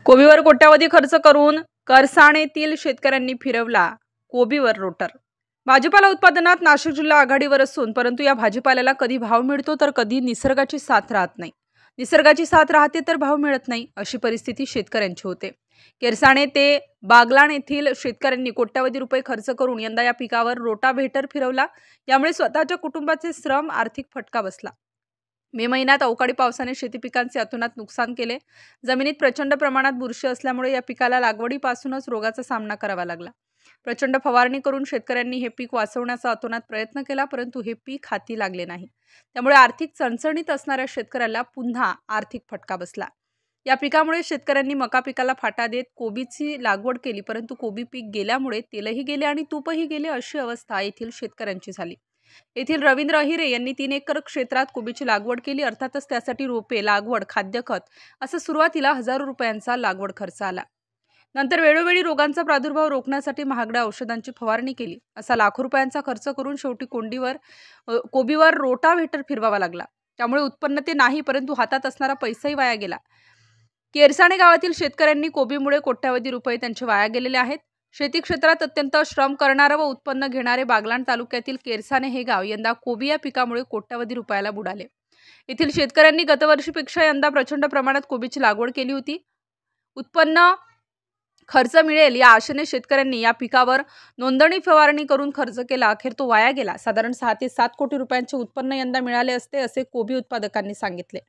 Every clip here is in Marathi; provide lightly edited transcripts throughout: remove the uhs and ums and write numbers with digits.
कोबीवर कोट्यावधी खर्च करून करसाणेतील शेतकऱ्यांनी फिरवला कोबीवर रोटर। भाजीपाला उत्पादनात नाशिक जिल्हा आघाडीवर असून परंतु या भाजीपाल्याला कधी भाव मिळतो तर कधी निसर्गाची साथ राहत नाही। निसर्गाची साथ राहते तर भाव मिळत नाही, अशी परिस्थिती शेतकऱ्यांची होते। केरसाणे ते बागलाण येथील शेतकऱ्यांनी कोट्यावधी रुपये खर्च करून यंदा या पिकावर रोटाव्हेटर फिरवला। यामुळे स्वतःच्या कुटुंबाचे श्रम, आर्थिक फटका बसला। मे महिन्यात अवकाळी पावसाने शेती पिकांचे अतोनात नुकसान केले। जमिनीत प्रचंड प्रमाणात बुरशी असल्यामुळे या पिकाला लागवडीपासूनच रोगाचा सामना करावा लागला। प्रचंड फवारणी करून शेतकऱ्यांनी हे पीक वाचवण्याचा अतोनात प्रयत्न केला, परंतु हे पीक हाती लागले नाही। त्यामुळे आर्थिक चणचणीत असणाऱ्या शेतकऱ्याला पुन्हा आर्थिक फटका बसला। या पिकामुळे शेतकऱ्यांनी मका पिकाला फाटा देत कोबीची लागवड केली, परंतु कोबी पीक गेल्यामुळे तेलही गेले आणि तूपही गेले, अशी अवस्था येथील शेतकऱ्यांची झाली। येथील रवींद्र अहिरे यांनी 3 एकर क्षेत्रात कोबीची लागवड केली। अर्थातच त्यासाठी रोपे, लागवड, खाद्य, खत असं सुरुवातीला हजारो रुपयांचा लागवड खर्च आला। नंतर वेळोवेळी रोगांचा प्रादुर्भाव रोखण्यासाठी महागड्या औषधांची फवारणी केली। असा लाखो रुपयांचा खर्च करून शेवटी कोबीवर रोटाव्हेटर फिरवावा लागला। त्यामुळे उत्पन्न ते नाही, परंतु हातात असणारा पैसाही वाया गेला। केरसाणे गावातील शेतकऱ्यांनी कोबीमुळे कोट्यावधी रुपये त्यांचे वाया गेलेले आहेत। शेती क्षेत्रात अत्यंत श्रम करणारे व उत्पन्न घेणारे बागलाण तालुक्यातील केरसाणे हे गाव यंदा कोबी या पिकामुळे कोट्यावधी रुपयाला बुडाले। येथील शेतकऱ्यांनी गतवर्षीपेक्षा यंदा प्रचंड प्रमाणात कोबीची लागवड केली होती। उत्पन्न खर्च मिळेल या आशेने शेतकऱ्यांनी या पिकावर नोंदणी फवारणी करून खर्च केला, अखेर तो वाया गेला। साधारण 6 ते 7 कोटी रुपयांचे उत्पन्न यंदा मिळाले असते, असे कोबी उत्पादकांनी सांगितले।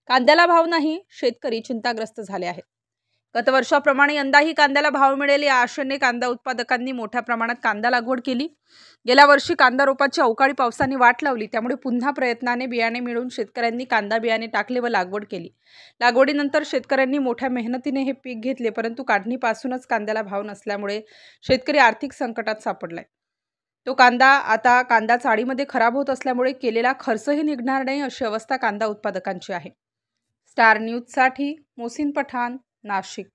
कांद्याला भाव नाही, शेतकरी चिंताग्रस्त झाले आहेत। गतवर्षाप्रमाणे यंदाही कांद्याला भाव मिळेल या आशेने कांदा उत्पादकांनी मोठ्या प्रमाणात कांदा लागवड केली। गेल्या वर्षी कांदा रोपाची अवकाळी पावसाने वाट लावली, त्यामुळे पुन्हा प्रयत्नाने बियाणे मिळवून शेतकऱ्यांनी कांदा बियाणे टाकले व लागवड केली। लागवडीनंतर शेतकऱ्यांनी मोठ्या मेहनतीने हे पीक घेतले, परंतु काढणीपासूनच कांद्याला भाव नसल्यामुळे शेतकरी आर्थिक संकटात सापडलाय। तो कांदा कांदा चाळीमध्ये खराब होत असल्यामुळे केलेला खर्चही निघणार नाही, अशी अवस्था कांदा उत्पादकांची आहे। स्टार न्यूजसाठी मोहसिन पठाण, नाशिक।